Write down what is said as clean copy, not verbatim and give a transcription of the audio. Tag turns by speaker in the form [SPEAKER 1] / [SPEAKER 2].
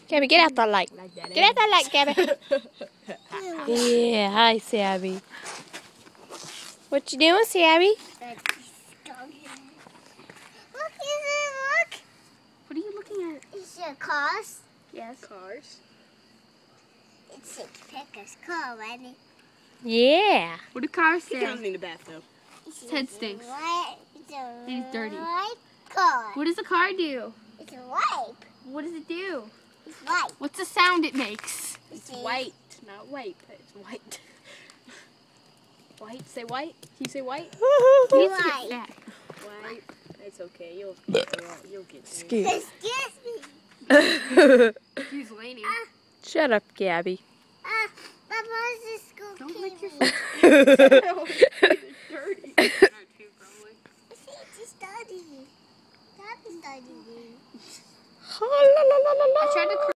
[SPEAKER 1] Gabby, get out the light. Get out the light, Gabby. Yeah, hi, Sabby. What you doing, Sabby?
[SPEAKER 2] Look.
[SPEAKER 3] What are you looking at?
[SPEAKER 2] It's cars.
[SPEAKER 3] Yes. Cars.
[SPEAKER 2] It's a Pecker's car, right?
[SPEAKER 1] Yeah.
[SPEAKER 3] What do cars say?
[SPEAKER 4] He comes in the bathtub.
[SPEAKER 3] His head stinks. He's dirty.
[SPEAKER 2] White car.
[SPEAKER 3] What does a car do?
[SPEAKER 2] It's a wipe.
[SPEAKER 3] What does it do?
[SPEAKER 2] It's white.
[SPEAKER 3] What's the sound it makes?
[SPEAKER 4] It's white, not white. It's white. White? Say white? Can you say white?
[SPEAKER 3] He needs to
[SPEAKER 2] White.
[SPEAKER 3] get fat.
[SPEAKER 4] White. It's okay. You'll get there.
[SPEAKER 1] Excuse.
[SPEAKER 2] Excuse me.
[SPEAKER 3] He's Laney.
[SPEAKER 1] Shut up, Gabby.
[SPEAKER 2] Papa's the school
[SPEAKER 3] Don't lick your
[SPEAKER 2] TV.
[SPEAKER 4] Dirty.
[SPEAKER 2] It's dirty. Daddy's dirty.
[SPEAKER 1] La, la, la, la, la.